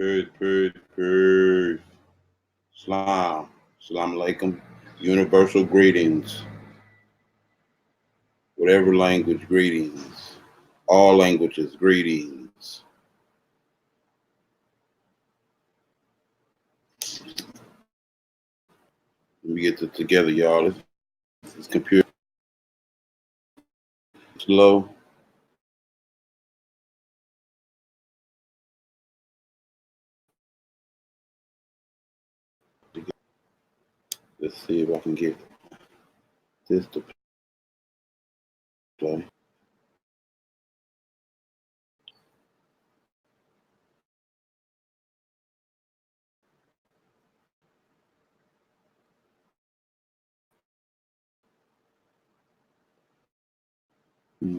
Purge. Salam. Salam alaikum. Universal greetings. Whatever language, greetings. All languages, greetings. Let me get it together, y'all. This computer slow. Let's see if I can get this to play. Let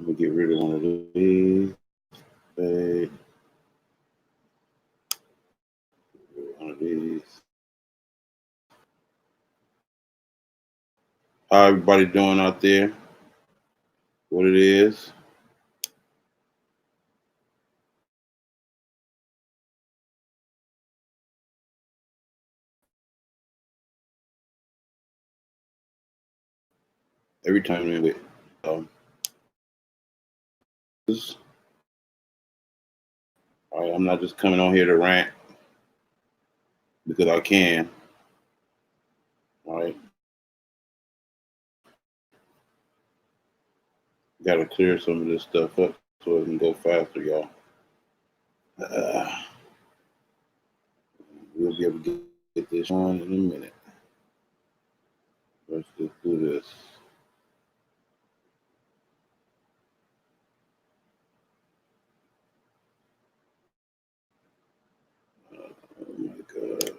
me get rid of one of these. One of these. How everybody doing out there? What it is? Every time we with all right, I'm not just coming on here to rant because I can. All right. Got to clear some of this stuff up so it can go faster, y'all. We'll be able to get this on in a minute. Let's just do this. Oh my God.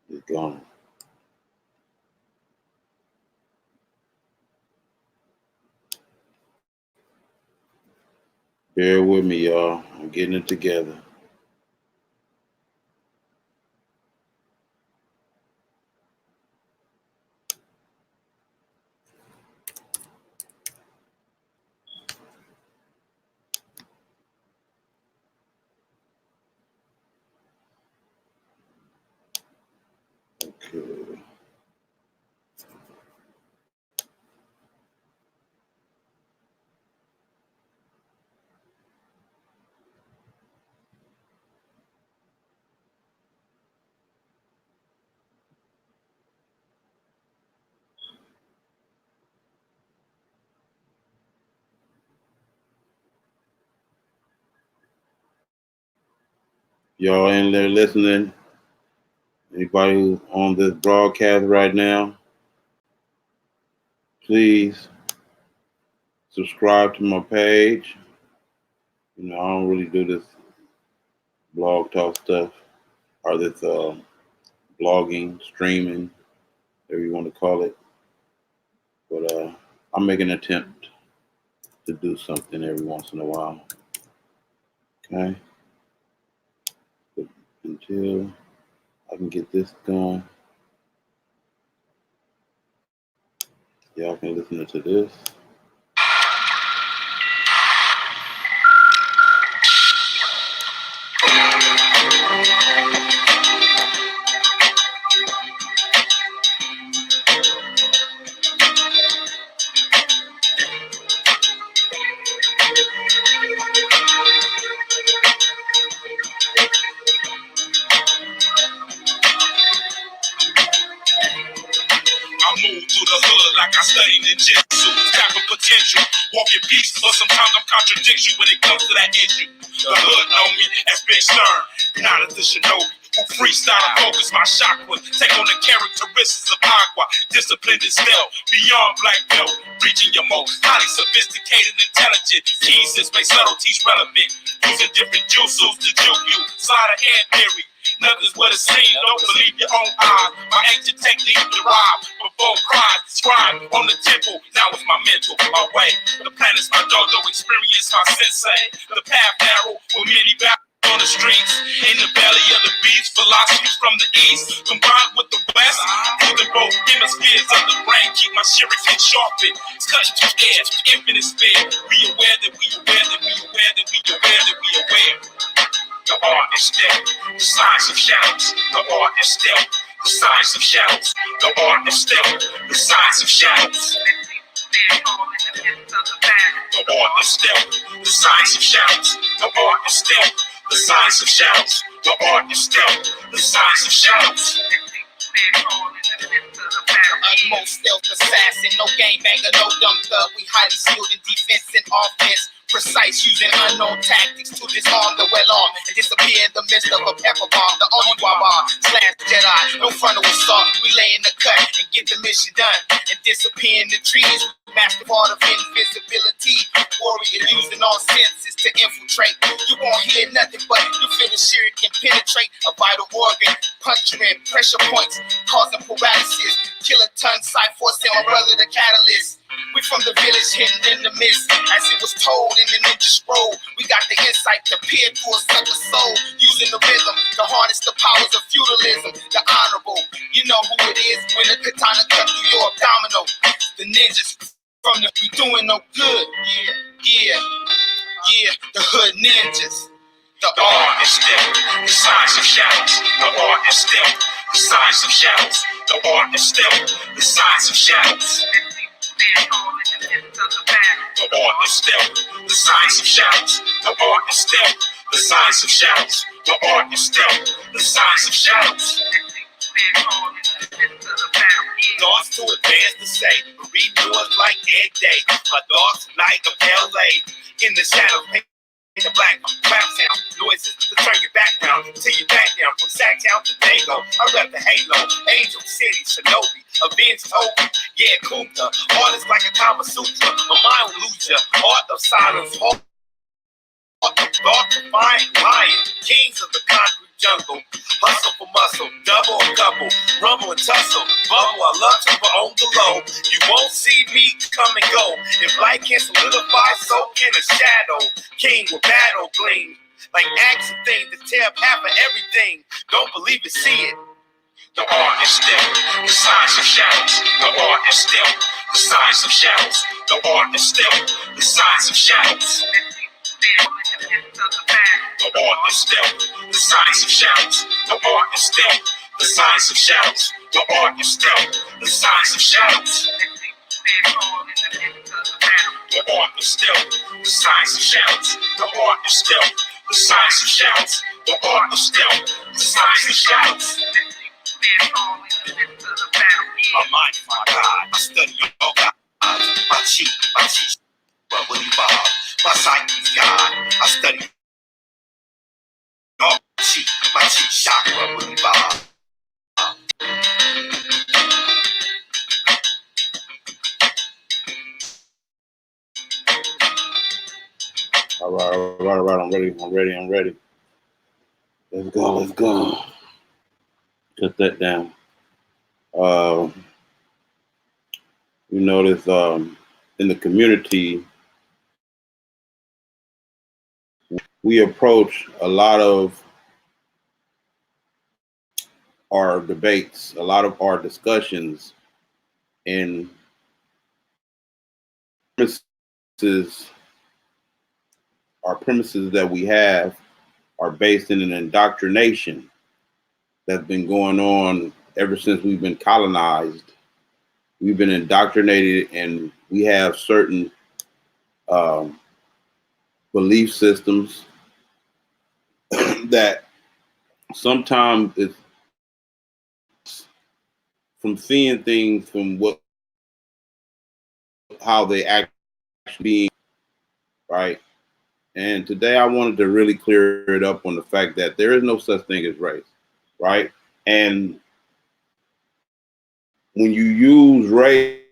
It's gone. Bear with me, y'all. I'm getting it together. Okay. Y'all in there listening? Anybody who's on this broadcast right now, please subscribe to my page. You know, I don't really do this blog talk stuff or this blogging, streaming, whatever you want to call it. But I make an attempt to do something every once in a while. Okay? But until I can get this going, y'all can listen to this. I move through the hood like I studied ninjutsu, tapping potential, walking peace, but sometimes I'm contradiction when it comes to that issue. The hood know me as Big Stern, not as the shinobi. Who freestyle and focus my chakras, take on the characteristics of agua, disciplined and stealth, beyond black belt, reaching your most highly sophisticated, intelligent keys that make subtleties relevant, using different jutsus to juke you, sleight of hand theory. Nothing's what it seems, don't believe your own eyes. My ancient technique derived before cried, scribe on the temple. Now it's my mental, my way. The planet's my dojo, experience my sensei. The path narrow with many battles on the streets, in the belly of the beast, philosophy from the east, combined with the west, moving both hemispheres of the brain, keep my shuriken sharpened, it's cutting to edge, infinite speed. We aware that we aware that we aware that we aware that we aware. The art is still the science of shadows. The art is still the science of shadows. The art is still the science of shadows. The art is still the science of shadows. The art is still the science of shadows. The art is still the science of shadows. Utmost stealth assassin, no game banger, no dumb thug. We highly skilled in defense and offense. Precise, using unknown tactics to disarm the well-armed and disappear in the midst of a pepper bomb. The only Wawa slash Jedi, no frontal assault. We lay in the cut and get the mission done and disappear in the trees. Master part of invisibility, warrior using all senses to infiltrate. You won't hear nothing, but you feel the sheer can penetrate a vital organ, puncturing pressure points, causing paralysis. Kiloton, Cyforce, and my brother the catalyst. We from the village hidden in the mist, as it was told in the ninja scroll. We got the insight to peer through a sucker soul, using the rhythm to harness the powers of feudalism. The honorable, you know who it is when the katana cut through your abdominal. The ninjas from the we doing no good. Yeah, the hood ninjas. The art is still the science of shadows. The art is still the science of shadows. The art is still the science of shadows. The art is still the science of shadows. The art is still the science of shadows. The art is still the science of shadows. Thoughts too advanced to say, but read yours like Ed Day. My thoughts like of LA in the shadow. The black rap sound noises to turn your background till you back down from Sacktown to Dago. I rep the Halo, Angel City, Shinobi, Avenge Toby, yeah, Kunta. Artists like a Kama Sutra, a mind will lose ya. Art of silence, art of thought, defying lion, kings of the concrete jungle. Hustle for muscle, double or couple, rumble and tussle. Bubble, I love to but on the low. You won't see me come and go. If light can solidify, so can a shadow. King with battle gleam, like action things that tear up half of everything. Don't believe it, see it. The art is still the science of shadows. The art is still the science of shadows. The art is still the science of shadows. The art is still the science of shadows. The art is still the science of shadows. The art is still the science of shadows. The art is still the science of shadows. The art is still the science of shadows. The art is still the science of shadows. My mind is my God. I study all God. My chi, but will evolve. My psyche's God. I study all chi, my chi chakra will evolve. All right. I'm ready. Let's go. Cut that down. You notice in the community, we approach a lot of our debates, a lot of our discussions, and premises that we have are based in an indoctrination that's been going on ever since we've been colonized. We've been indoctrinated, and we have certain belief systems that sometimes it's from seeing things from how they actually be, right? And today I wanted to really clear it up on the fact that there is no such thing as race, right? And when you use race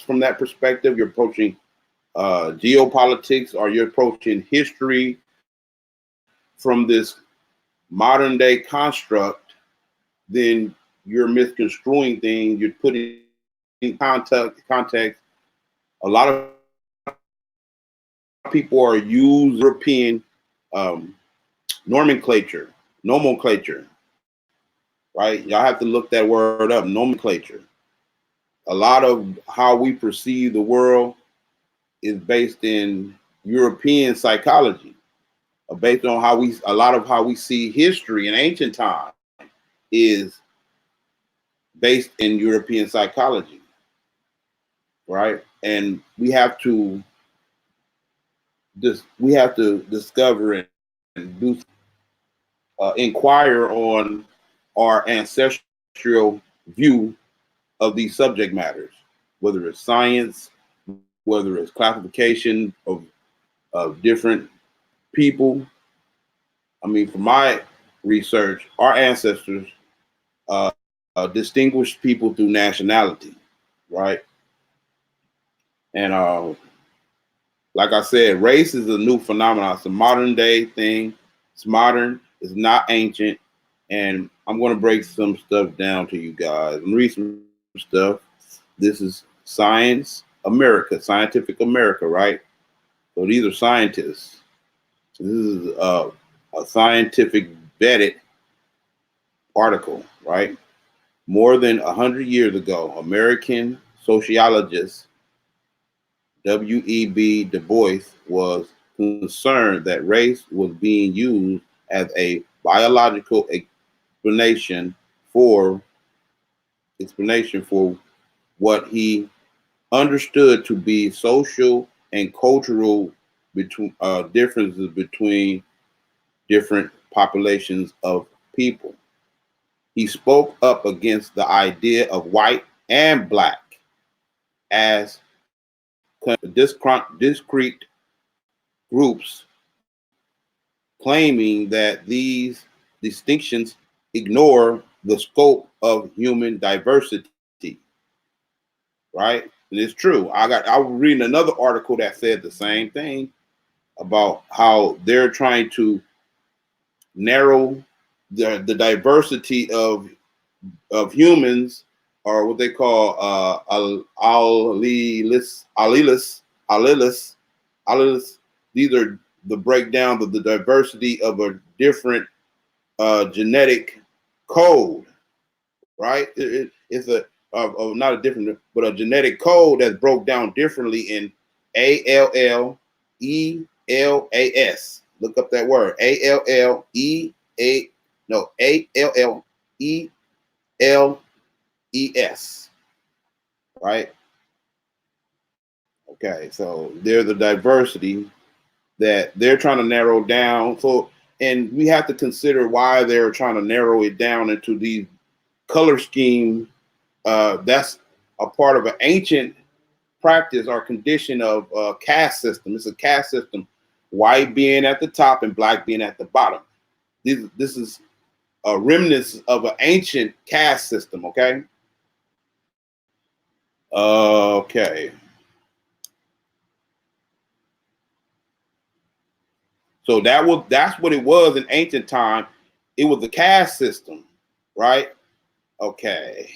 from that perspective, you're approaching geopolitics, or you're approaching history from this modern day construct, then you're misconstruing things. You're putting in context a lot of people are using European nomenclature, right? Y'all have to look that word up, nomenclature. A lot of how we perceive the world is based in European psychology, based on a lot of how we see history in ancient times is based in European psychology, right? And we have to discover and do inquire on our ancestral view of these subject matters, whether it's science, whether it's classification of different people. I mean, for my research, our ancestors distinguished people through nationality, right? And like I said, race is a new phenomenon. It's a modern day thing. It's modern. It's not ancient. And I'm going to break some stuff down to you guys. I'm read some stuff. This is Science America, Scientific America, right? So these are scientists. This is a scientific vetted article, right? More than 100 years ago, American sociologist W.E.B. Du Bois was concerned that race was being used as a biological explanation for what he understood to be social and cultural differences between different populations of people. He spoke up against the idea of white and black as discrete groups, claiming that these distinctions ignore the scope of human diversity. Right? And it's true. I was reading another article that said the same thing about how they're trying to narrow the diversity of humans, or what they call alleles. These are the breakdown of the diversity of a different genetic code, right? It's not a different, but a genetic code that's broke down differently in ALLELAS. Look up that word, ALLELES, right? Okay, so there's a diversity that they're trying to narrow down. So, and we have to consider why they're trying to narrow it down into these color scheme. That's a part of an ancient practice or condition of caste system. It's a caste system, white being at the top and black being at the bottom. This is a remnants of an ancient caste system. Okay. Okay. So that's what it was in ancient time. It was a caste system, right? Okay.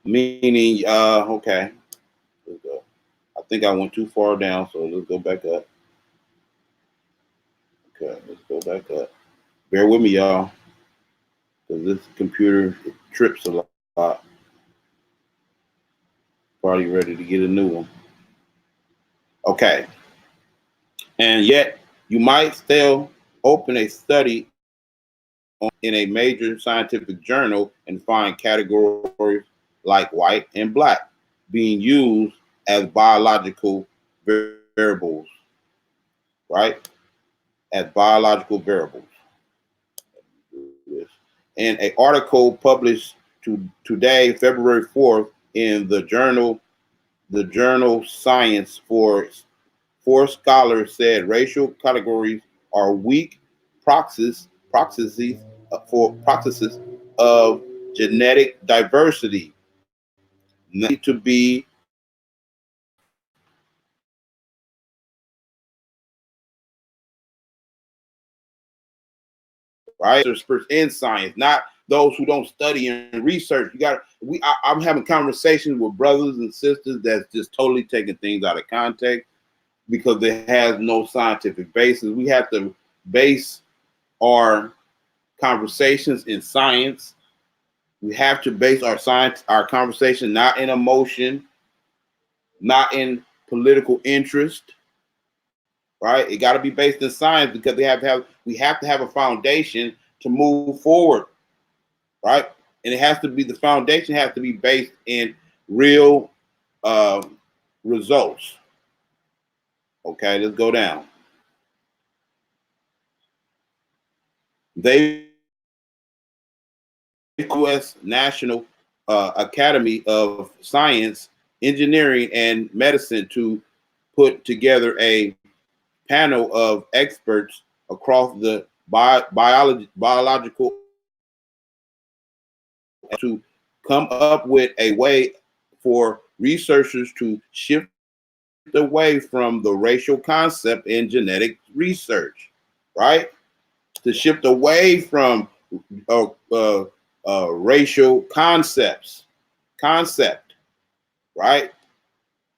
Meaning, okay. Let's go. I think I went too far down, so let's go back up. Okay, let's go back up. Bear with me, y'all, because this computer trips a lot. Probably ready to get a new one. Okay. And yet, you might still open a study in a major scientific journal and find categories like white and black being used as biological variables, right? As biological variables. In an article published today, February 4th, in the journal Science, four scholars said racial categories are weak proxies of genetic diversity, need to be right in science, not those who don't study and research. I'm having conversations with brothers and sisters that's just totally taking things out of context. because it has no scientific basis. We have to base our conversations in science. We have to base our conversation not in emotion, not in political interest, right? It got to be based in science because we have to have a foundation to move forward, right? And the foundation has to be based in real results. Okay, let's go down. They U.S. National Academy of Science, Engineering, and Medicine to put together a panel of experts across the biological to come up with a way for researchers to shift away from the racial concept in genetic research, right? To shift away from uh, uh, racial concept, right?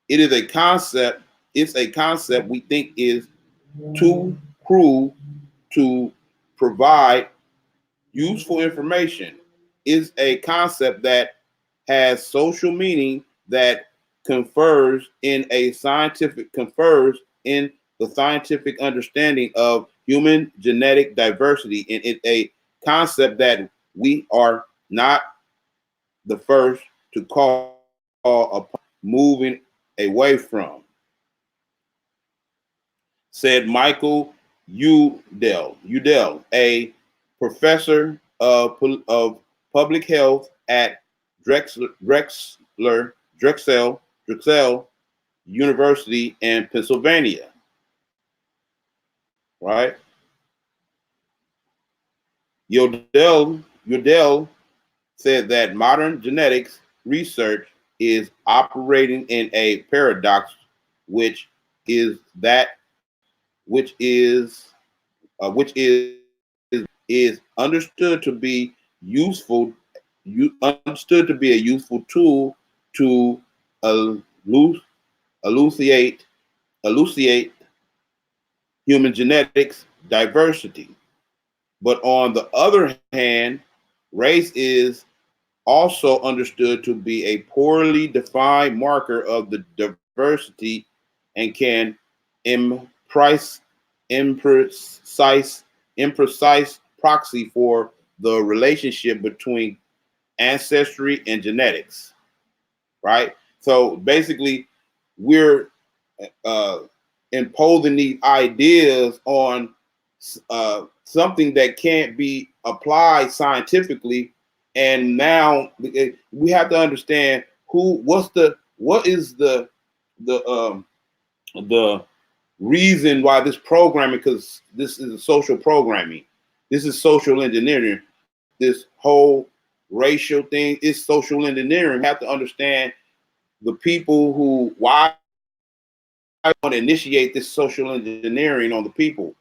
It is a concept. It's a concept we think is too cruel to provide useful information. Is a concept that has social meaning that confers in the scientific understanding of human genetic diversity, and it's a concept that we are not the first to call upon moving away from, said Michael Udell, a professor of public health at Drexel University in Pennsylvania. Right? Udell said that modern genetics research is operating in a paradox, which is that which is understood to be useful, understood to be a useful tool to elucidate elucidate human genetics diversity. But on the other hand, race is also understood to be a poorly defined marker of the diversity and can imprecise, imprecise, imprecise proxy for the relationship between ancestry and genetics, right? So basically, we're uh, imposing these ideas on something that can't be applied scientifically, and now we have to understand what is the reason why this programming, because this is a social programming, this is social engineering, this whole racial thing is social engineering. We have to understand the people who why I want to initiate this social engineering on the people.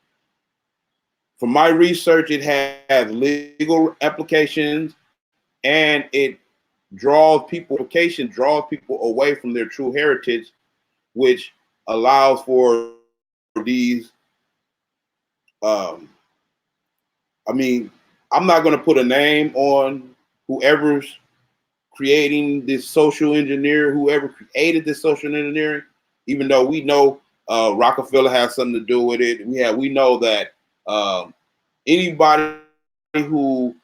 From my research, it has legal applications, and it draws people away from their true heritage, which allows for these. Um, I mean, I'm not going to put a name on whoever's creating this social engineer, whoever created this social engineering, even though we know Rockefeller has something to do with it. We know that anybody who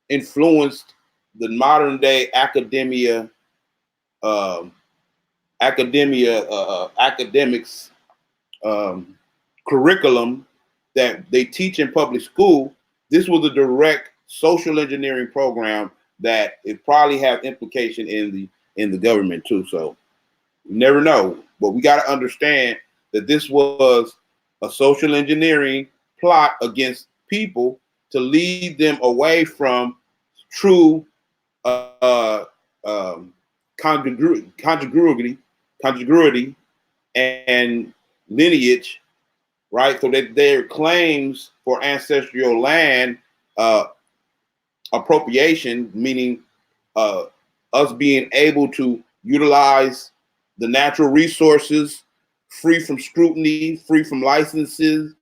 influenced the modern day um, academics um, curriculum that they teach in public school. This was a direct social engineering program that it probably have implication in the government too. So you never know, but we got to understand that this was a social engineering plot against people to lead them away from true um, congruity and lineage, right? So that their claims for ancestral land uh, appropriation, meaning uh, us being able to utilize the natural resources free from scrutiny, free from licensing,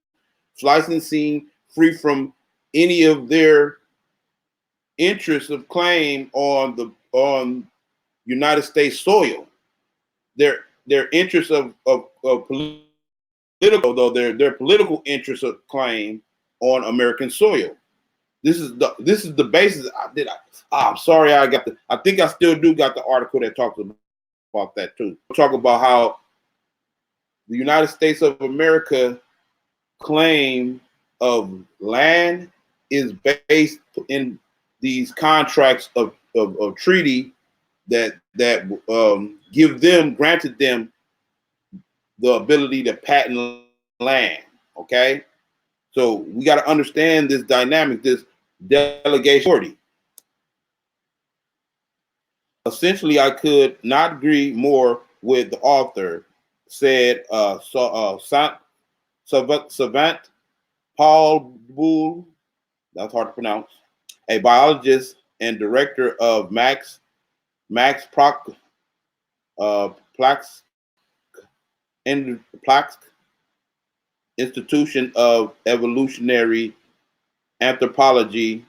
free from any of their interests of claim on United States soil. Their interests of political, though their political interests of claim on American soil. This is the basis. I'm sorry, I think I still do got the article that talks about that too. We'll talk about how the United States of America claim of land is based in these contracts of treaty that granted them the ability to patent land. Okay, so we got to understand this dynamic, this delegation authority. Essentially, I could not agree more with the author, said Savant Paul Boole, that's hard to pronounce, a biologist and director of Max Planck Institution of Evolutionary Anthropology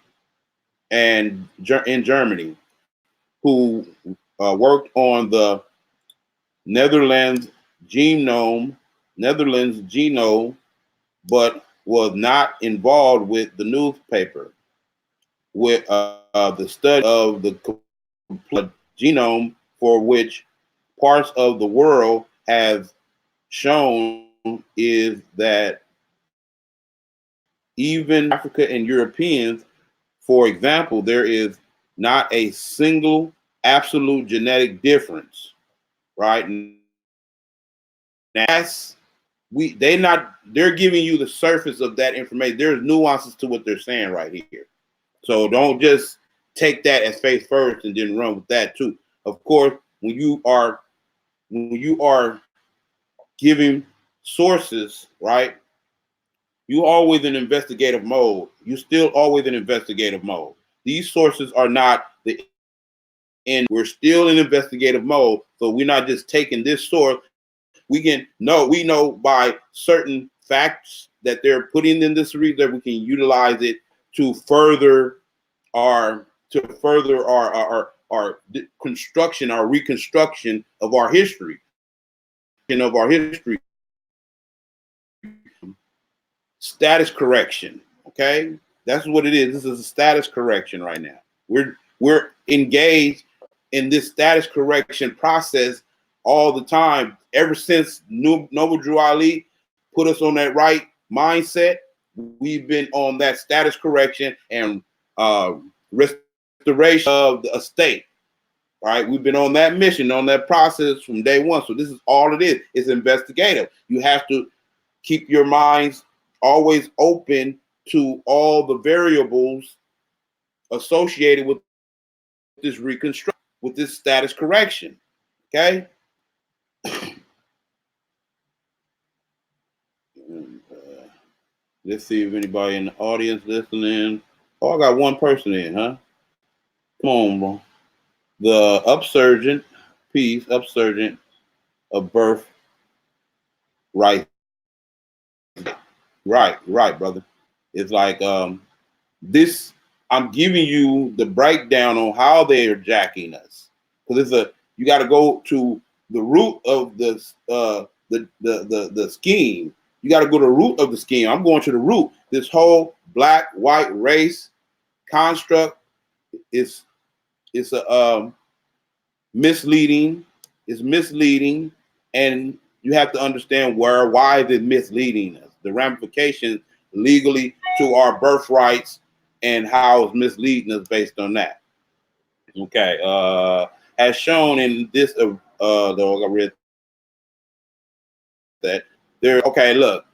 and in Germany, who worked on the Netherlands genome, but was not involved with the newspaper, with the study of the genome, for which parts of the world have shown is that even Africa and Europeans, for example, there is not a single absolute genetic difference, right? That's they're giving you the surface of that information. There's nuances to what they're saying right here. So don't just take that as faith first and then run with that too. Of course, when you are giving sources, right? You always in investigative mode. You still always in investigative mode. These sources are not the end. We're still in investigative mode. So we're not just taking this source. We know by certain facts that they're putting in this research, we can utilize it to further our construction, our reconstruction of our history, status correction. Okay, that's what it is. This is a status correction right now. We're engaged in this status correction process all the time. Ever since Noble Drew Ali put us on that right mindset, we've been on that status correction and restoration of the estate. All right, we've been on that mission, on that process from day one. So this is all it is. It's investigative. You have to keep your minds always open to all the variables associated with this reconstruction, with this status correction. Okay. Let's see if anybody in the audience listening. Oh, I got one person in, huh? Come on, bro. The upsurgent of birth. Right, brother. It's like this. I'm giving you the breakdown on how they are jacking us, because you got to go to the root of this the scheme. You got to go to the root of the scheme. I'm going to the root. This whole black white race construct is a misleading. It's misleading, and you have to understand why is it misleading us. The ramifications legally to our birthrights and how it's misleading us based on that. Okay, as shown in this, though I read that there. Okay, look,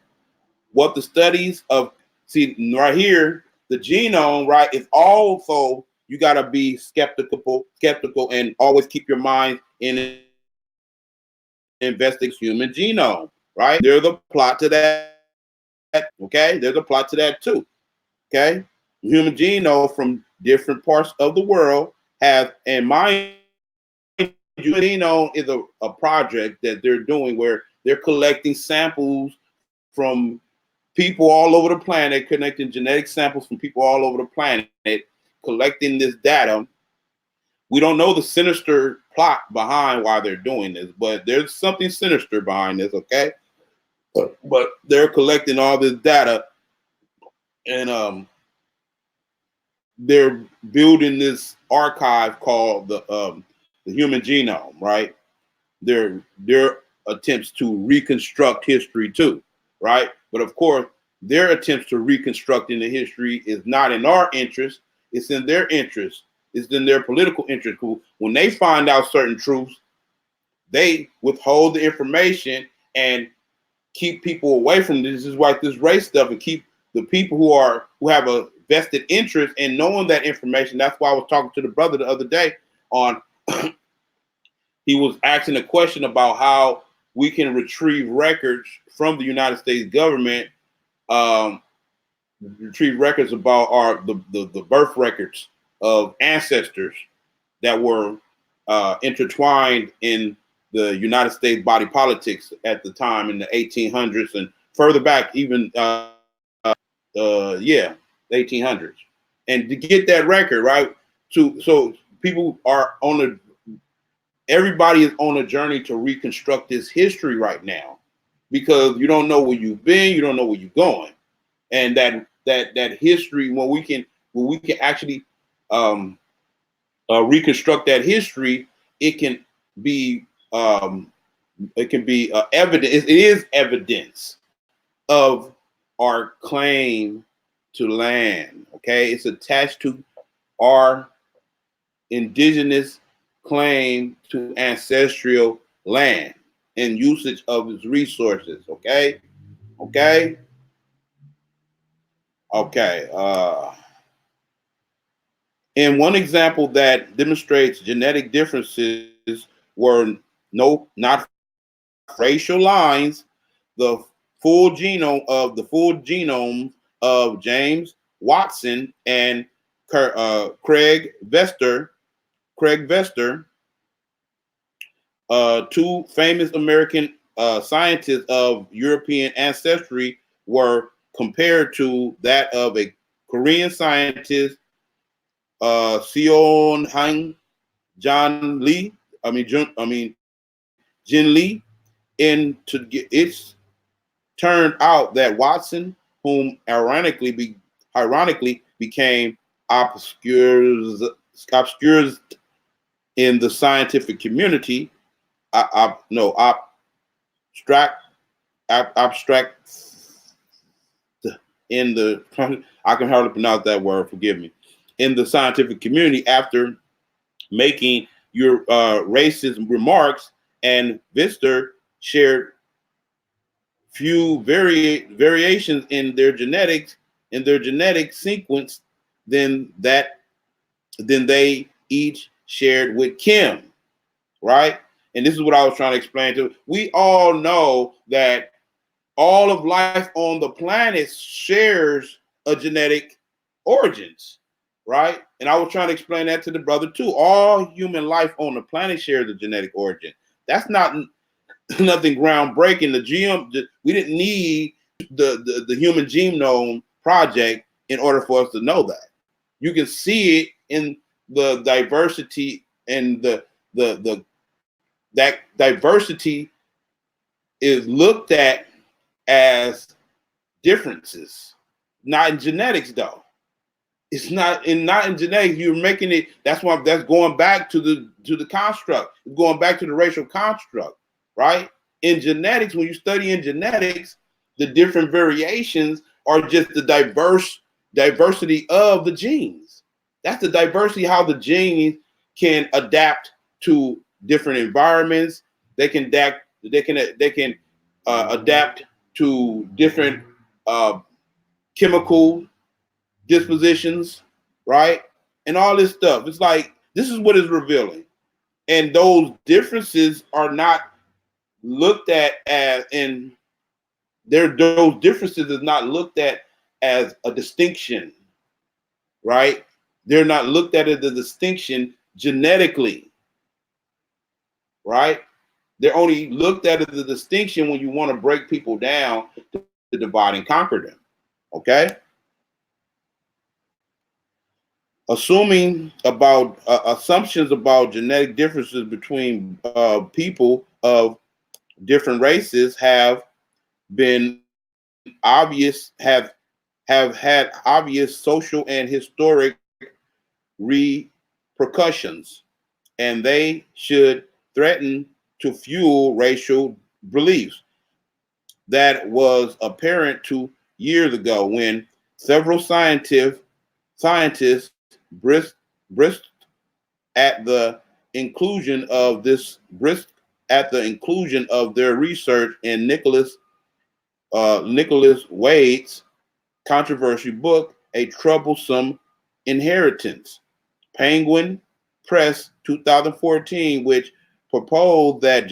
what the studies of right here, the genome, right, is also, you got to be skeptical, and always keep your mind in investigating human genome. Right, there's a plot to that. Okay, there's a plot to that too. Okay, human genome from different parts of the world have, and mind you, genome is a project that they're doing where They're collecting samples from people all over the planet, connecting genetic samples from people all over the planet, collecting this data. We don't know the sinister plot behind why they're doing this, but there's something sinister behind this, okay? But they're collecting all this data, and they're building this archive called the human genome, right? Their attempts to reconstruct history too, right? But of course, their attempts to reconstruct in the history is not in our interest. It's in their interest. It's in their political interest. When they find out certain truths, they withhold the information and keep people away from this. This is why this race stuff, and keep the people who have a vested interest in knowing that information. That's why I was talking to the brother the other day on. He was asking a question about how we can retrieve records from the United States government, retrieve records about the birth records of ancestors that were intertwined in the United States body politics at the time in the 1800s and further back, even the 1800s. And to get that record, right? So people are on a everybody is on a journey to reconstruct this history right now, because you don't know where you've been, you don't know where you're going, and that history, when we can actually reconstruct that history, it can be evidence. It is evidence of our claim to land. Okay, it's attached to our indigenous claim to ancestral land and usage of its resources. Okay. And one example that demonstrates genetic differences were not racial lines. The full genome of James Watson and Craig Vester, two famous American scientists of European ancestry, were compared to that of a Korean scientist, Seon Hang John Lee. Jin Lee. It's turned out that Watson, whom ironically became obscures in the scientific community, abstract in the I can hardly pronounce that word, forgive me, in the scientific community after making your racist remarks, and Vister shared few variations in their genetic sequence than they each shared with Kim, right? And this is what I was trying to explain to. We all know that all of life on the planet shares a genetic origins, right? And I was trying to explain that to the brother too. All human life on the planet shares a genetic origin. That's not nothing groundbreaking. We didn't need the Human Genome Project in order for us to know that. You can see it in the diversity, and that diversity is looked at as differences, not in genetics though. It's not in genetics. You're making it. That's going back to the construct, going back to the racial construct, right? In genetics, when you study in genetics, the different variations are just the diversity of the genes. That's the diversity, how the genes can adapt to different environments. They can adapt to different chemical dispositions, right? And all this stuff. It's like, this is what is revealing. And those differences are not looked at as those differences is not looked at as a distinction, right? They're not looked at as a distinction genetically, right? They're only looked at as a distinction when you want to break people down to divide and conquer them. Okay? Assuming about assumptions about genetic differences between people of different races have been obvious, have had obvious social and historic repercussions, and they should threaten to fuel racial beliefs. That was apparent 2 years ago when several scientists brisked at the inclusion of this brisk at the inclusion of their research in Nicholas Wade's controversial book, A Troublesome Inheritance, Penguin Press 2014, which proposed that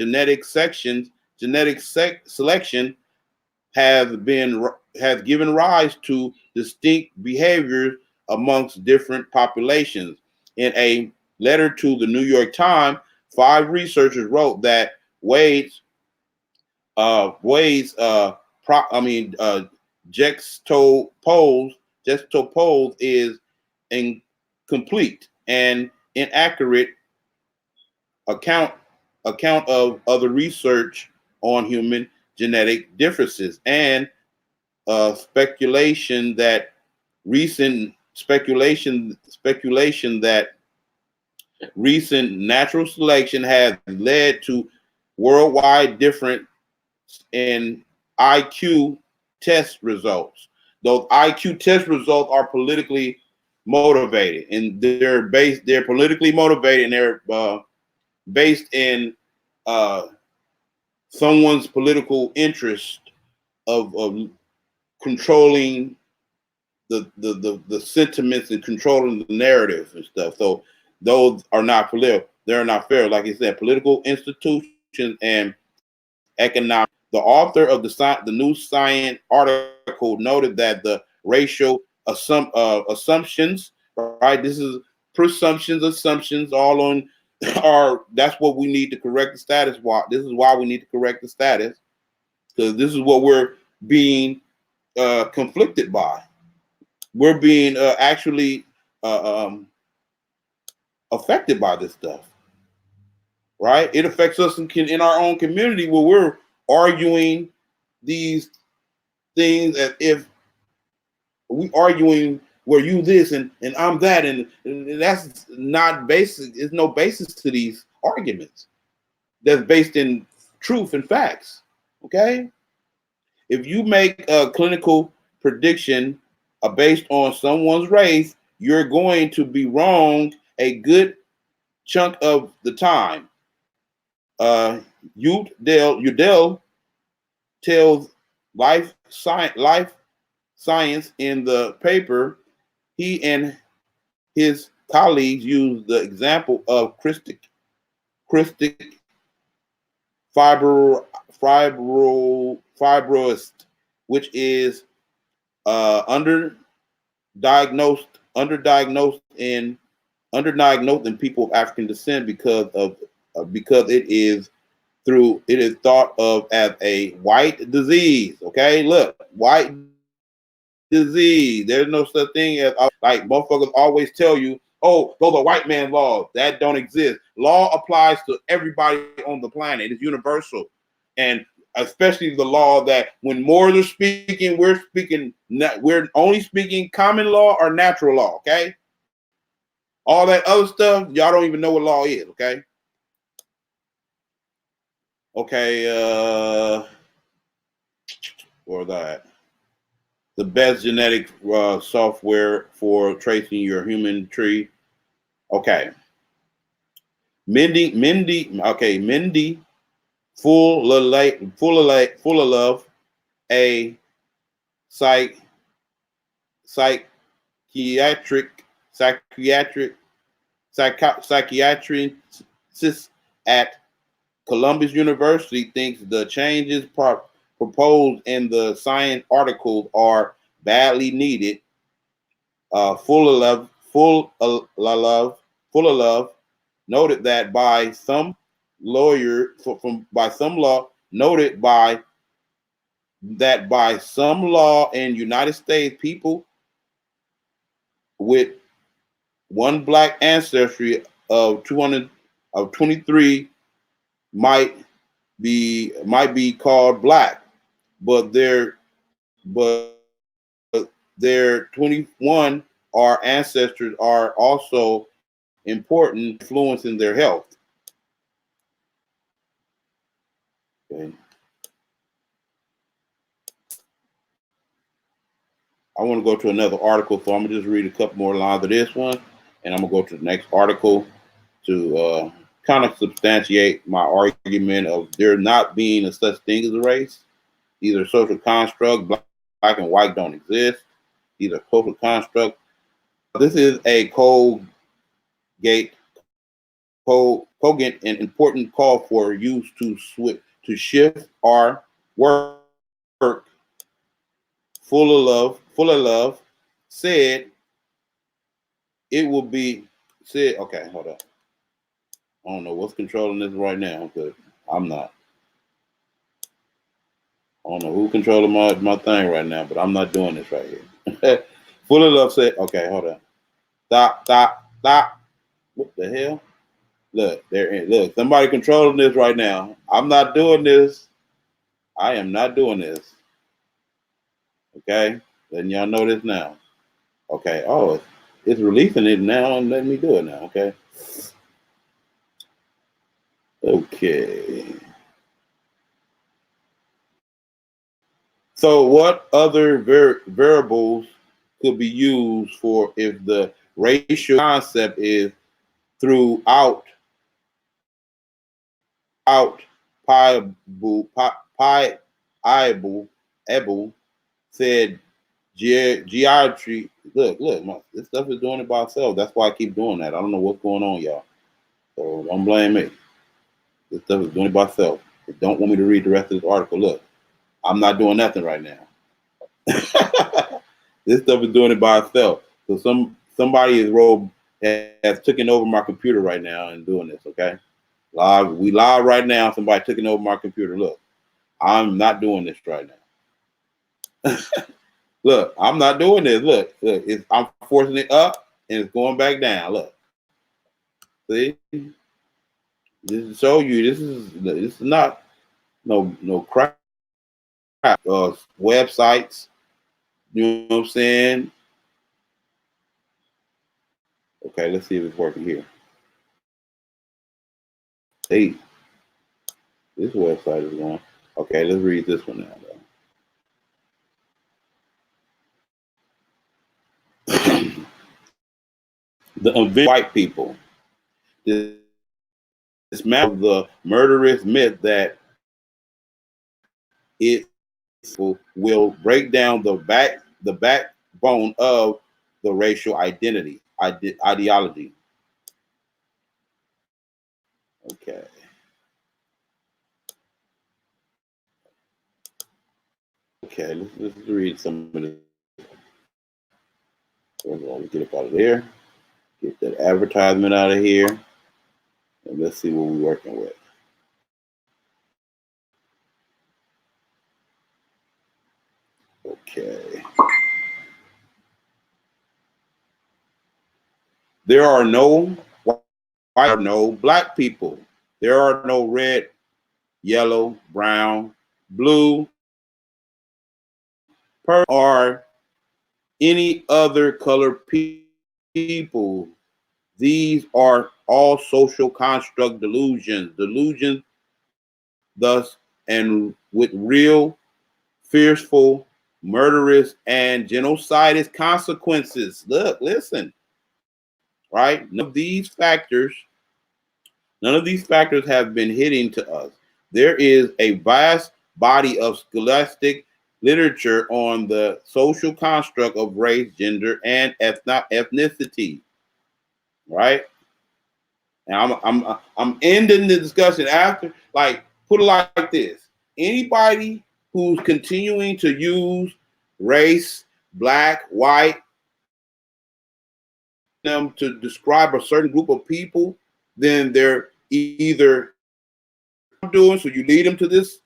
selection has given rise to distinct behaviors amongst different populations. In a letter to the New York Times, 5 researchers wrote that Wade's juxtapose is incomplete and inaccurate account of other research on human genetic differences, and speculation that recent natural selection has led to worldwide difference in IQ test results. Those IQ test results are politically motivated, and they're politically motivated, and they're based in uh, someone's political interest of controlling the sentiments and controlling the narratives and stuff. So those are not political. They're not fair. Like I said, political institutions and economic. The author of the New Science article noted that the racial assumptions, right? This is assumptions, all on are. That's what we need to correct the status. Why? This is why we need to correct the status, because this is what we're being conflicted by. We're being actually affected by this stuff, right? It affects us in our own community where we're arguing these things as if we arguing where you this and I'm that, and that's not basic. There's no basis to these arguments that's based in truth and facts. Okay, if you make a clinical prediction based on someone's race, you're going to be wrong a good chunk of the time. Udell tells Life Science in the paper he and his colleagues used the example of cystic fibrosis, which is underdiagnosed in people of African descent because it is thought of as a white disease. Okay, look, white disease. There's no such thing as like motherfuckers always tell you, oh, those are white man laws. That don't exist. Law applies to everybody on the planet. It's universal. And especially the law that when Moors are speaking, we're only speaking common law or natural law, okay? All that other stuff, y'all don't even know what law is, okay? Okay, where that? The best genetic software for tracing your human tree. Okay. Mindy, full of love, a psychiatric psychiatrist at Columbus University thinks the changes proposed in the science articles are badly needed. Full of love, noted that by some lawyer by some law noted by some law in United States, people with one black ancestry of 23 might be called black, but their 21 our ancestors are also important, influencing their health. Okay. I want to go to another article, so I'm gonna just read a couple more lines of this one, and I'm gonna go to the next article to kind of substantiate my argument of there not being a such thing as a race. These are social construct. Black and white don't exist. These are social construct. This is a cogent and important call for use to shift our work full of love, said it will be said. Okay, hold up. I don't know what's controlling this right now, but I'm not. I don't know who controlling my thing right now, but I'm not doing this right here. Full of love said, okay, hold on. Stop. What the hell? Look, look, somebody controlling this right now. I'm not doing this. I am not doing this. Okay? Letting y'all know this now. Okay. Oh, it's releasing it now and letting me do it now. Okay. Okay. So what other variables could be used for if the racial concept is throughout Ebu said geometry. Look, this stuff is doing it by itself. That's why I keep doing that. I don't know what's going on, y'all. So don't blame me. This stuff is doing it by itself. They don't want me to read the rest of this article. Look, I'm not doing nothing right now. This stuff is doing it by itself. So somebody has taken over my computer right now and doing this. Okay, we live right now. Somebody taking over my computer. Look, I'm not doing this right now. Look, I'm not doing this. Look, I'm forcing it up and it's going back down. Look, see, this is show you. This is not no crap. Websites. You know what I'm saying? Okay, let's see if it's working here. Hey, this website is going. Okay, let's read this one now. The white people. This map of the murderous myth that it will break down the backbone of the racial ideology. Okay. Okay, let's read some of this. We'll get up out of there. Get that advertisement out of here. And let's see what we're working with. Okay. There are no white, no black people. There are no red, yellow, brown, blue, purple, or any other color people. These are all social construct delusions, thus, and with real, fearful, murderous, and genocidal consequences. Look, listen, right? None of these factors have been hidden to us. There is a vast body of scholastic literature on the social construct of race, gender, and ethnicity. Right? And I'm ending the discussion after, like, put it like this. Anybody who's continuing to use race, black, white, them to describe a certain group of people, then they're either I'm doing, so you lead them to this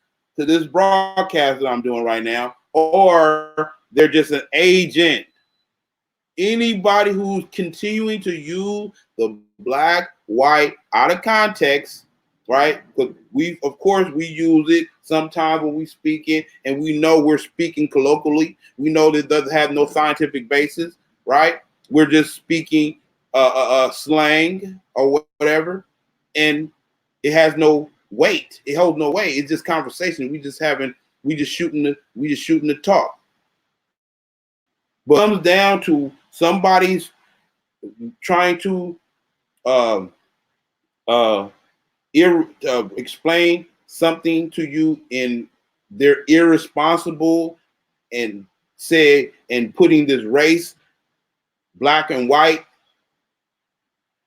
broadcast that I'm doing right now, or they're just an agent. Anybody who's continuing to use the black, white out of context, right? Because we, of course, we use it sometimes when we speaking, and we know we're speaking colloquially. We know that it doesn't have no scientific basis, right? We're just speaking slang or whatever, and it has no weight. It holds no weight. It's just conversation. We just shooting the talk. But it comes down to somebody's trying to uh, uh, explain something to you, and they're irresponsible and putting this race black and white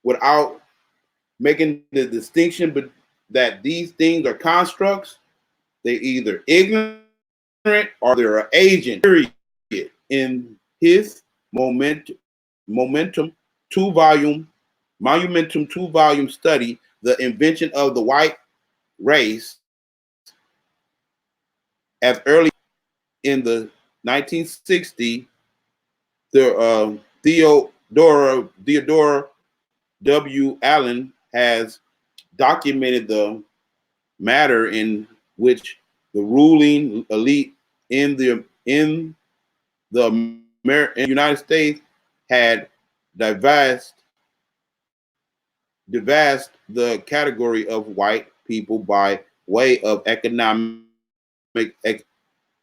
without making the distinction, but that these things are constructs. They either ignorant or they're an agent. Period. In his momentum 2-volume monumentum 2-volume study, The Invention of the White Race, as early in the 1960s, the Theodore W. Allen has documented the matter in which the ruling elite in the United States had devised the category of white people by way of economic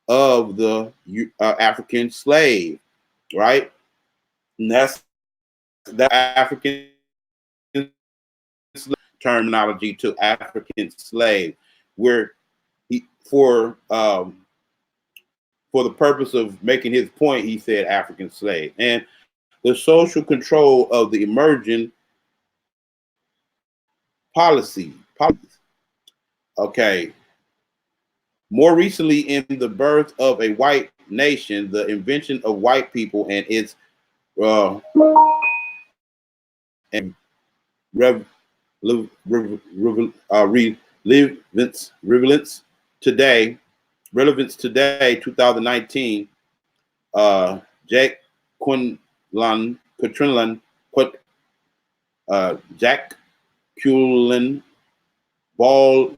of the African slave, right? And that's that African terminology to African slave, where he for the purpose of making his point, he said African slave, and the social control of the emerging policies. Okay. More recently, in the birth of a white nation, the invention of white people and its and rev, today, relevance today, 2019. Jack Quinlan, Jack Cullen Ball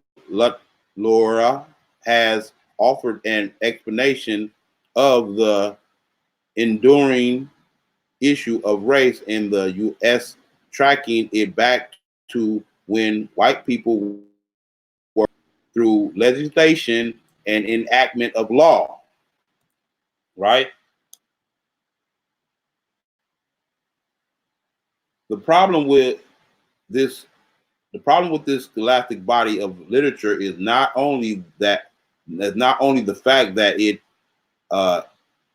Laura has offered an explanation of the enduring issue of race in the U.S., tracking it back to when white people were through legislation and enactment of law, right? The problem with this the problem with this scholastic body of literature is not only the fact that it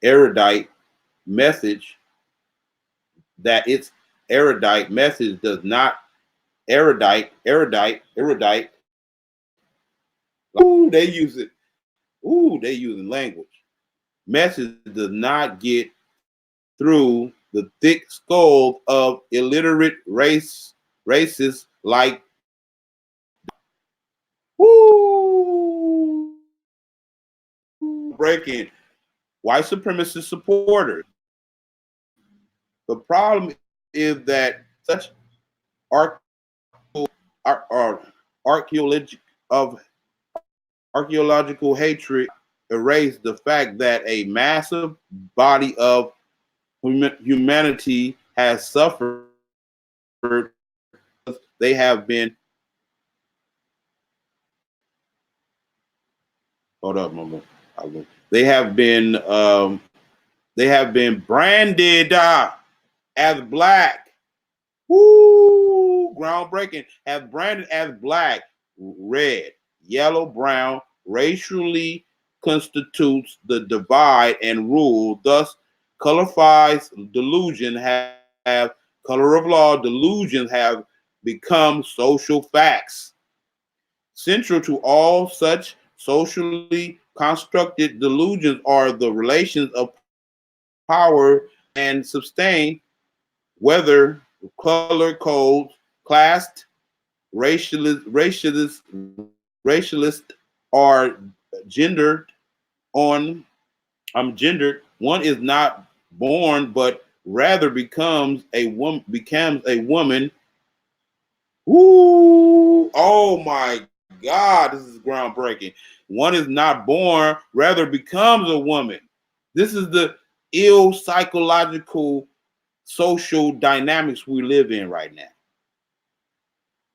erudite message that its erudite message does not erudite. Ooh, they use it. Ooh, they using language. Message does not get through the thick skull of illiterate racists like woo breaking white supremacist supporters. The problem is that such archaeological of archaeological hatred erase the fact that a massive body of humanity has suffered. They have been hold up, mama. They have been branded as black. Woo! Groundbreaking. Have branded as black, red, yellow, brown, racially constitutes the divide and rule. Thus, colorifies delusion have color of law delusions have become social facts. Central to all such socially constructed delusions are the relations of power and sustain, whether color codes, class, racialist, racialists are gendered on gendered. One is not born, but rather becomes a woman. Woo! Oh my God, this is groundbreaking. One is not born, rather becomes a woman. This is the ill psychological social dynamics we live in right now.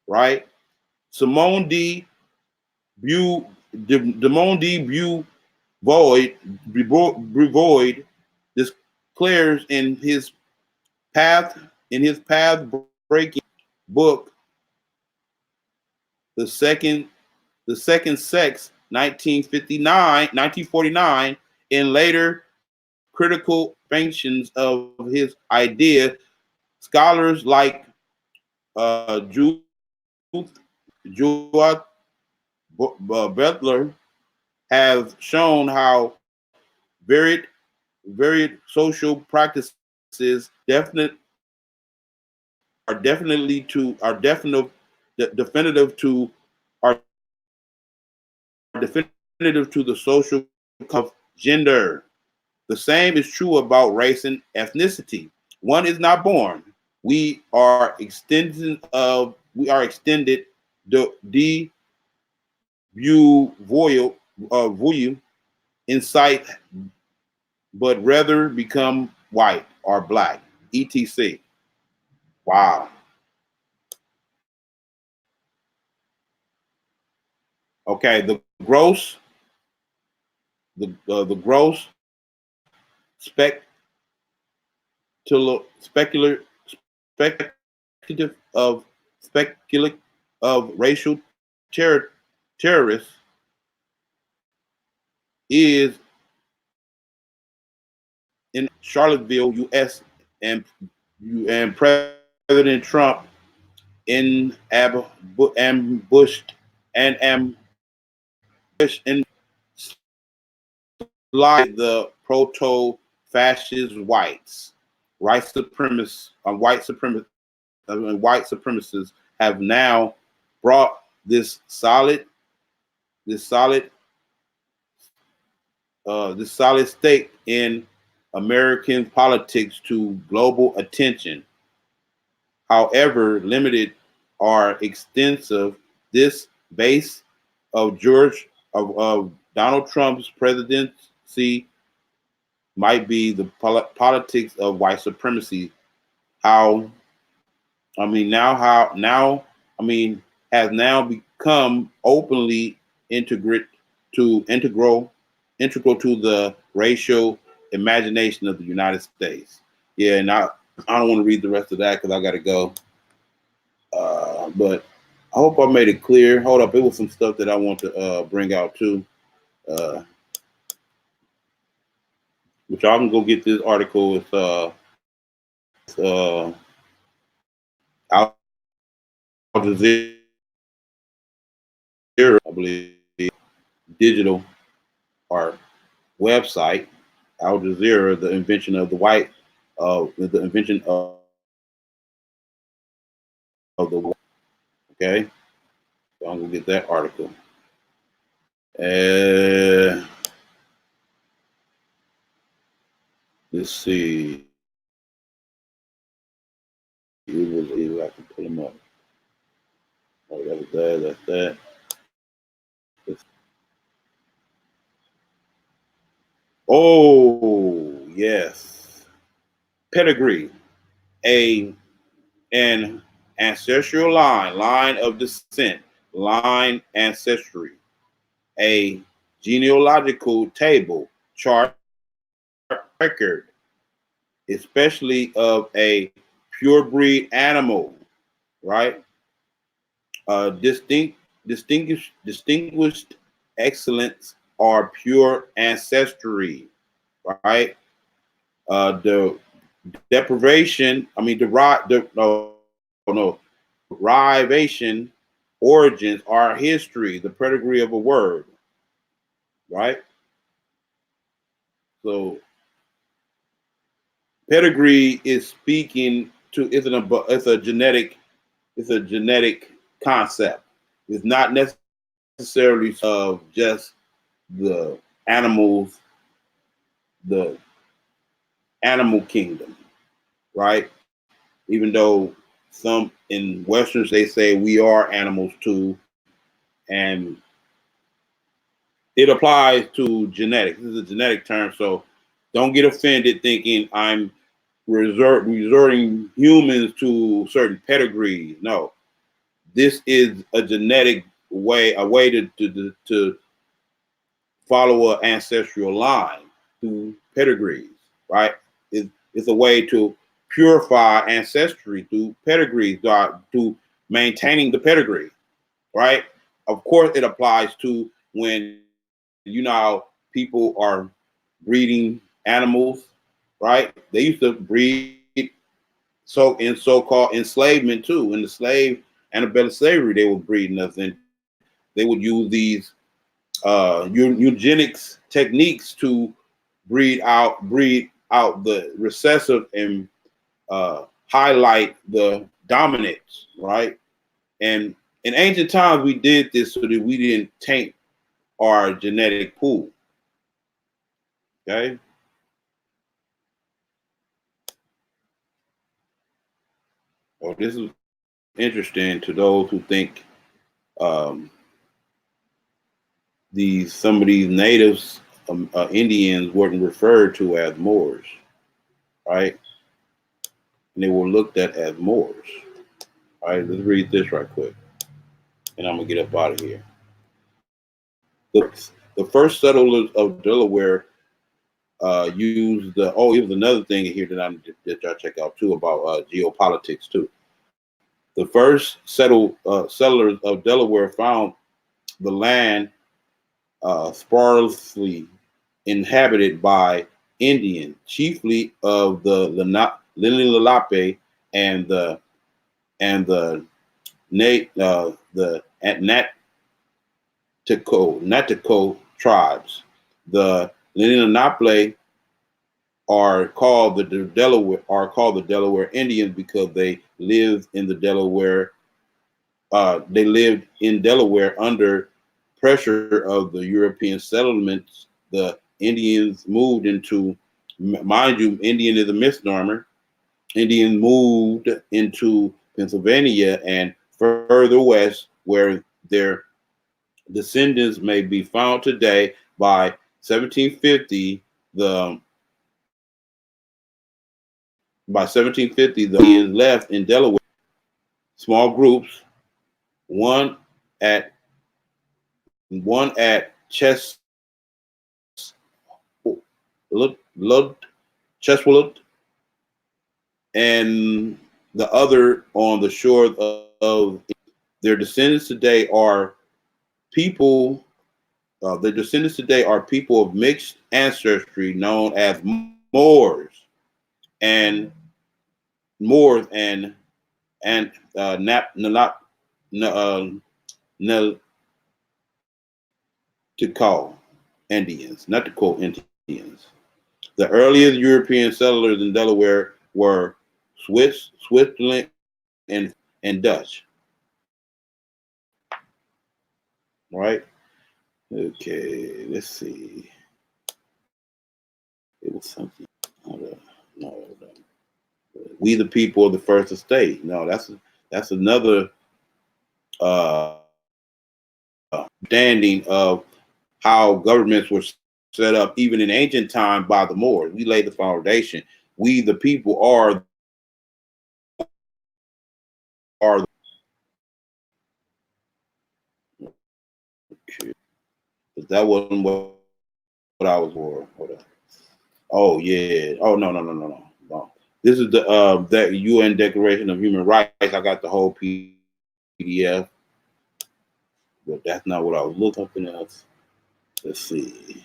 Right? Simone D. Bu Demone D. Brevoid declares in his path breaking book, the second sex, 1949, and later critical functions of his idea, scholars like Judith Butler have shown how varied social practices definitive to are definitive to the social of gender. The same is true about race and ethnicity. One is not born. We are extended the voyu insight, but rather become white or black, etc. Wow. Okay, the gross speculative of racial terrorists is in Charlottesville, U.S. and President Trump in ambushed and the proto-fascist white supremacists have now brought this solid this solid stake in American politics to global attention. However limited or extensive this base of Donald Trump's presidency might be, the politics of white supremacy. How I mean now how now I mean has now become openly integral to the racial imagination of the United States. Yeah, and I don't want to read the rest of that because I got to go. But I hope I made it clear. Hold up, it was some stuff that I want to bring out too. Uh, which y'all can go get this article. Al Jazeera, I believe, digital or website. Al Jazeera, the invention of the invention of the. Okay, so I'm gonna get that article. Let's see. I can pull them up. Oh, that was that. That's that. Oh yes, pedigree, an ancestral line of descent, line ancestry, a genealogical table, chart, record, especially of a purebred animal, right? Distinguished excellence or pure ancestry, right? The deprivation, I mean, no, derivation, origins, are history, the pedigree of a word, right? So pedigree is speaking to it's a genetic concept. It's not necessarily necessarily of just the animals, the animal kingdom, right? Even though some in Westerns they say we are animals too, and it applies to genetics. This is a genetic term, so don't get offended thinking I'm resorting humans to certain pedigrees. No, this is a genetic way, a way to follow an ancestral line through pedigrees, right? It's a way to purify ancestry through pedigrees, to maintaining the pedigree, right? Of course, it applies to when people are breeding animals, right? They used to breed so-called enslavement too. In the slave antebellum slavery, they were breeding us, and they would use these eugenics techniques to breed out the recessive and highlight the dominance, right? And in ancient times, we did this so that we didn't taint our genetic pool. Okay. Well, this is interesting to those who think um, some of these natives, Indians, weren't referred to as Moors, right? And they were looked at as Moors. All right, let's read this right quick, and I'm gonna get up out of here. The first settlers of Delaware used the. Oh, here's another thing here that y'all check out too about geopolitics too. The first settlers of Delaware found the land sparsely inhabited by Indians, chiefly of the Lenni and the Natico tribes. The Lenape are called the Delaware Indians because they lived in the Delaware. They lived in Delaware under pressure of the European settlements. The Indians moved into, mind you, Indian is a misnomer. Indians moved into Pennsylvania and further west, where their descendants may be found today. By 1750, the Indians left in Delaware. Small groups, one at Chess Cheswold, and the other on the shore of. Their descendants today are people. Their descendants today are people of mixed ancestry, known as and Moors and Natico Indians, Natico Indians. The earliest European settlers in Delaware were Switzerland, and Dutch. Right? Okay, let's see. It was something. Hold on. No, hold on. We the people of the first estate. No, that's another understanding of how governments were set up even in ancient time by the Moors. We laid the foundation. We the people are that wasn't what I was for. Hold on. Oh yeah. Oh no. This is the that UN Declaration of Human Rights. I got the whole PDF, but that's not what I was looking for. Else. Let's see.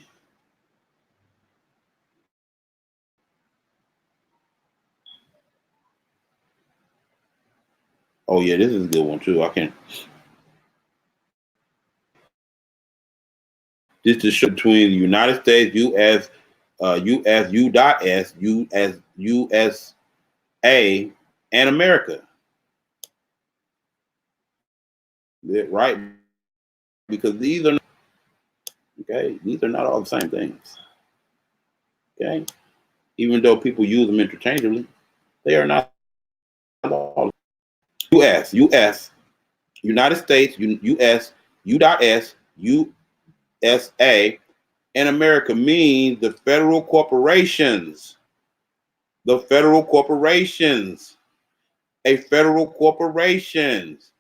Oh yeah, this is a good one too. I can. This is between the United States, U.S., U.S. U.S. U.S. USA, and America. Right because these are these are not all the same things. Okay, even though people use them interchangeably, they are not all. U.S. United States, U.S. U.S. USA, and America means the federal corporations. The federal corporations. A federal corporations.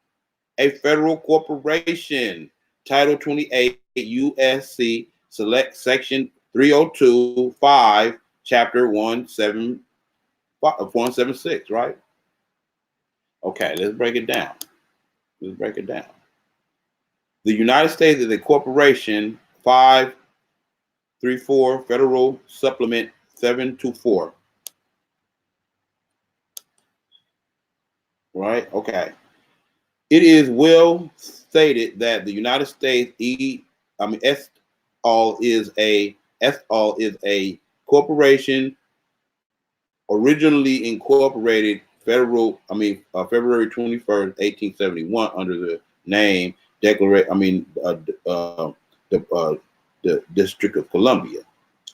A federal corporation. Title 28 USC Select Section 302.5, Chapter 176, right? Okay, let's break it down. Let's break it down. The United States is a corporation, 534 Federal Supplement 724. Right? Okay. It is well stated that the United States all is a corporation originally incorporated February 21st, 1871 under the name the District of Columbia.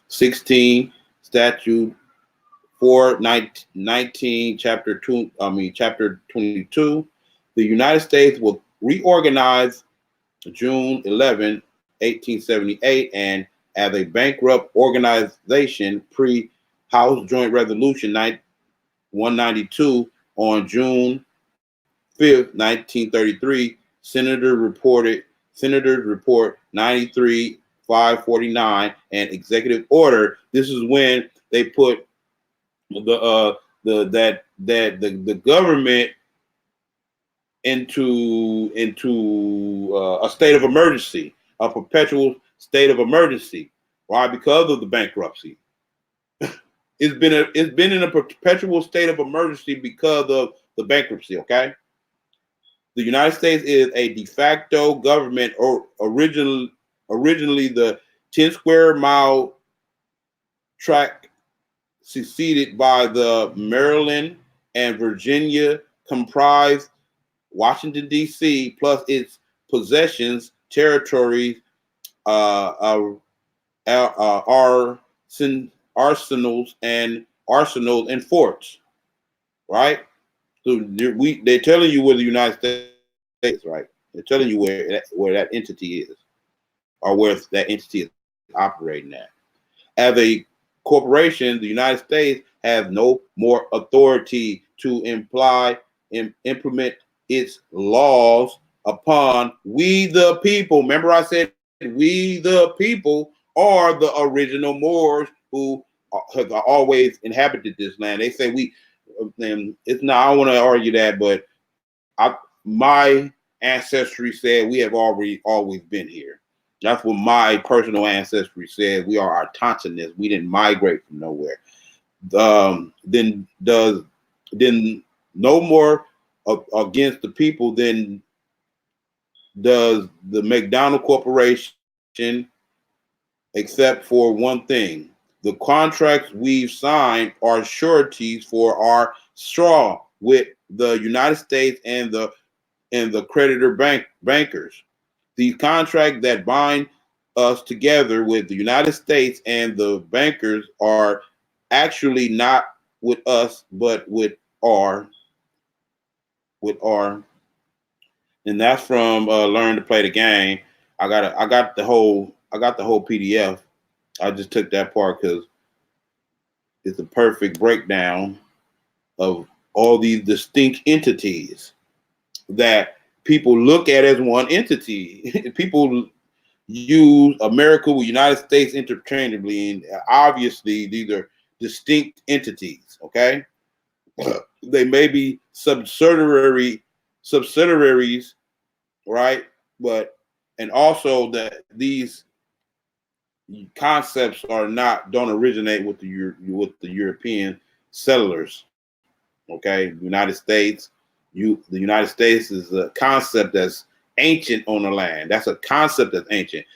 16 Statute 419 Chapter 22. The United States was reorganized June 11, 1878, and as a bankrupt organization pre-House Joint Resolution 192 on June 5th, 1933, Senators Report 93 549 and Executive Order. This is when they put the government into a state of emergency, a perpetual state of emergency. Why? Because of the bankruptcy. It's been in a perpetual state of emergency because of the bankruptcy. Okay. The United States is a de facto government, or originally the 10 square mile tract succeeded by the Maryland and Virginia comprised Washington, D.C., plus its possessions, territories, arsenals and forts, right? So they're telling you where the United States is, right? They're telling you where that entity is, or where that entity is operating at. As a corporation, the United States has no more authority to implement its laws upon we the people. Remember I said we the people are the original Moors who have always inhabited this land. They say it's not, I don't want to argue that, but my ancestry said we have always been here. That's what my personal ancestry said. We are autochthonous. We didn't migrate from nowhere. Then no more against the people than does the McDonald Corporation, except for one thing. The contracts we've signed are sureties for our straw with the United States and the creditor bankers. These contracts that bind us together with the United States and the bankers are actually not with us, but with our, and that's from Learn to Play the Game. I got the whole PDF. I just took that part because it's a perfect breakdown of all these distinct entities that people look at as one entity. People use America with United States interchangeably, and obviously these are distinct entities. Okay, they may be subsidiaries, right? But and also that these concepts don't originate with the European settlers. Okay, the United States is a concept that's ancient on the land. That's a concept that's ancient,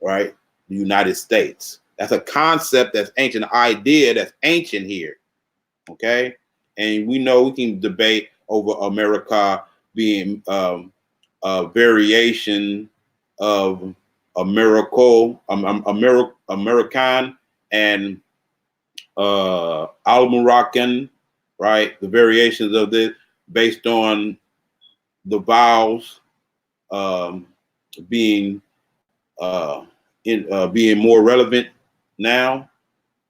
right? The United States. That's a concept that's ancient, an idea that's ancient here. Okay, and we know we can debate over America being a variation of American, and Al Moroccan, right? The variations of this based on the vowels um, being being more relevant now,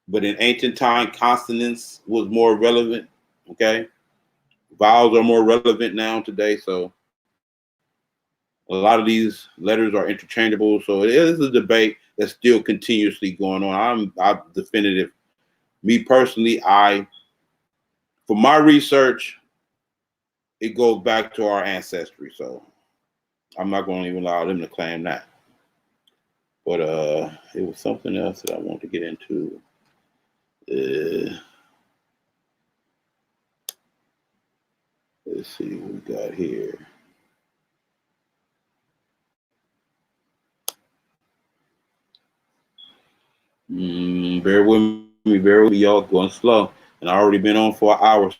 but in ancient time, consonants was more relevant. Okay, vowels are more relevant now today, so a lot of these letters are interchangeable. So it is a debate that's still continuously going on. I'm definitive. Me personally, for my research, it goes back to our ancestry. So I'm not going to even allow them to claim that. But it was something else that I want to get into. Let's see what we got here. Bear with me, y'all. Going slow, and I already been on for an hour,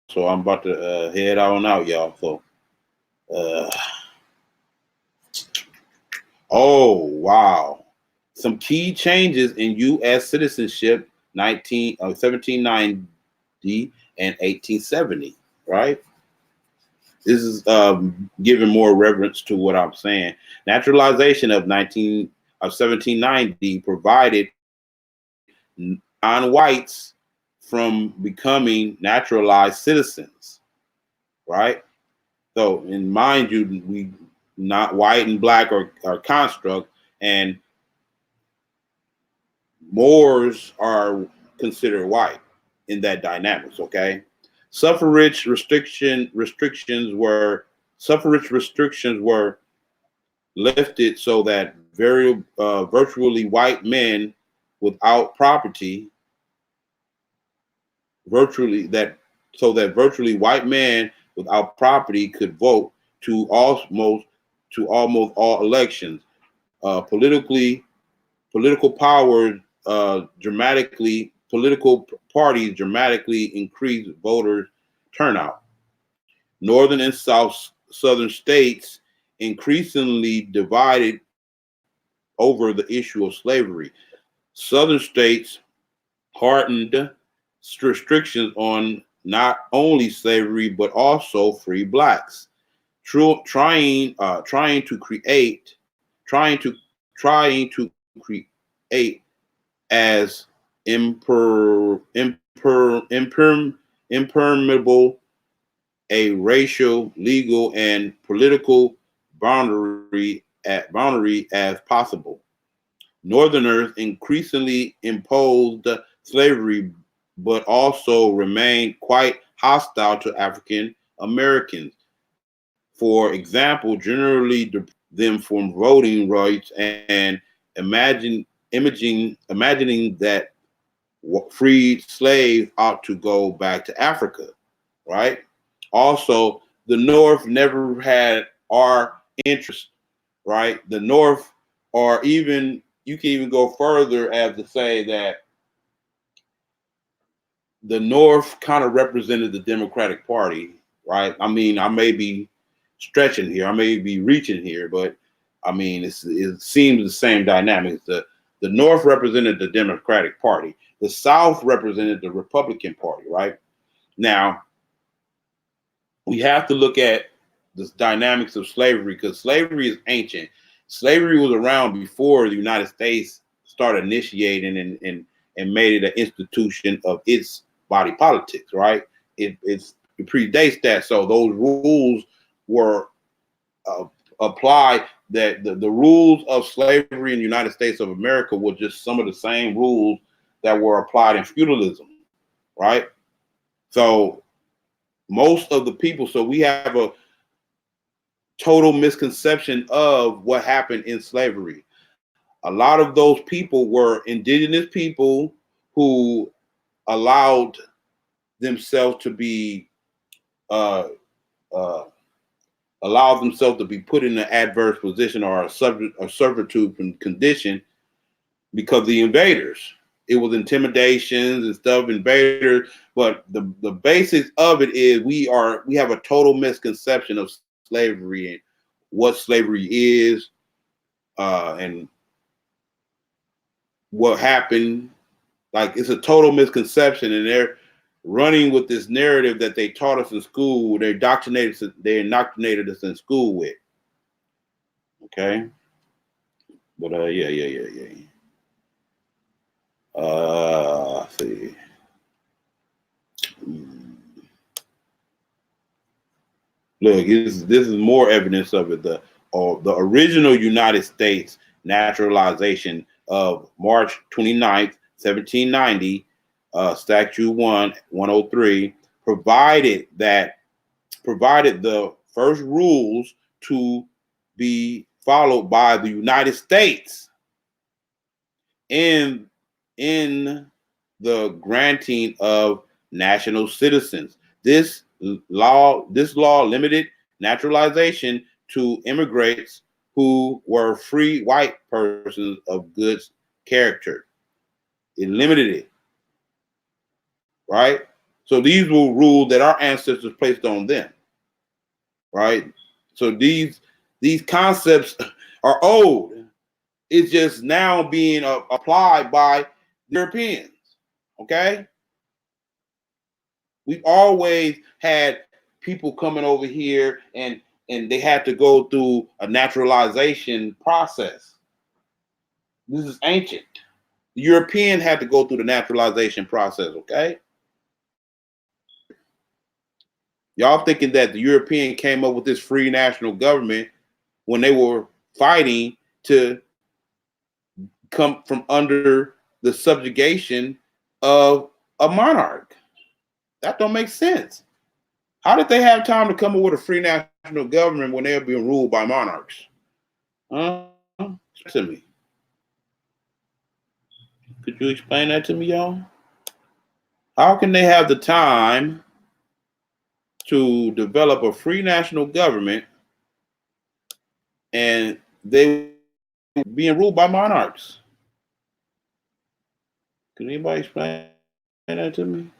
so I'm about to head on out, y'all. So, oh wow, some key changes in U.S. citizenship 1790 and 1870. Right. This is giving more reverence to what I'm saying. Naturalization of 1790 provided non-whites from becoming naturalized citizens, right? So, and mind you, we not white and black are construct, and Moors are considered white in that dynamics. Okay, suffrage restrictions were lifted so that virtually white men without property virtually white men without property could vote to almost all elections. Politically political power political parties dramatically increased voter turnout. Northern and southern states increasingly divided over the issue of slavery. Southern states hardened restrictions on not only slavery but also free blacks, trying to create as impermeable a racial, legal, and political boundary as possible. Northerners increasingly imposed slavery, but also remained quite hostile to African Americans. For example, generally them from voting rights and imagining that freed slaves ought to go back to Africa, right? Also, the North never had our interest, right? The North, or even you can even go further as to say that the North kind of represented the Democratic Party, right? I mean, I may be stretching here, I may be reaching here, but I mean, it seems the same dynamics. The North represented the Democratic Party. The South represented the Republican Party, right? Now, we have to look at the dynamics of slavery because slavery is ancient. Slavery was around before the United States started initiating and made it an institution of its body politics, right? It predates that. So those rules were applied, that the rules of slavery in the United States of America were just some of the same rules that were applied in feudalism, right? So most of the people, so we have a total misconception of what happened in slavery. A lot of those people were indigenous people who allowed themselves to be uh, uh, put in an adverse position or a servitude condition because the invaders. It was intimidations and stuff, invaders. But the basics of it is we have a total misconception of slavery and what slavery is. and what happened. Like, it's a total misconception, and they're running with this narrative that they taught us in school. They indoctrinated us in school with. Okay, but yeah. Let's see. Look, this is more evidence of it. The original United States naturalization of March 29th, 1790, Statute 103, provided the first rules to be followed by the United States in the granting of national citizens. This law limited naturalization to immigrants who were free white persons of good character. It limited it, right? So these were rules that our ancestors placed on them, right? So these concepts are old. It's just now being applied by Europeans, okay? We've always had people coming over here and they had to go through a naturalization process. This is ancient. The European had to go through the naturalization process, okay? Y'all thinking that the European came up with this free national government when they were fighting to come from under the subjugation of a monarch. That don't make sense. How did they have time to come up with a free national government when they were being ruled by monarchs? To me. Could you explain that to me, y'all? How can they have the time to develop a free national government and they being ruled by monarchs? Can anybody explain that to me?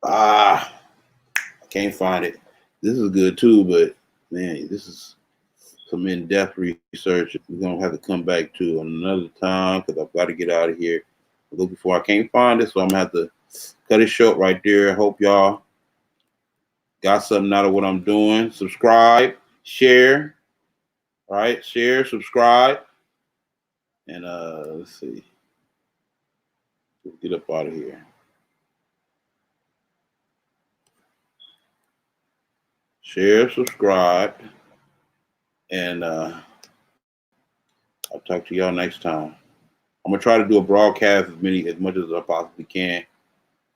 I can't find it. This is good too, but man, this is some in-depth research we're gonna have to come back to another time because I've got to get out of here. Looking for, I can't find it, so I'm gonna have to cut it short right there. I hope y'all got something out of what I'm doing. Subscribe, share, all right? Share, subscribe, and let's see. Let's get up out of here. Share, subscribe, and I'll talk to y'all next time. I'm gonna try to do a broadcast as much as I possibly can.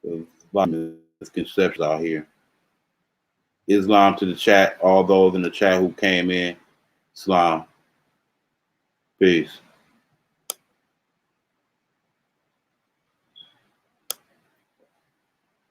There's a lot of misconceptions out here. Islam to the chat, all those in the chat who came in. Islam. Peace.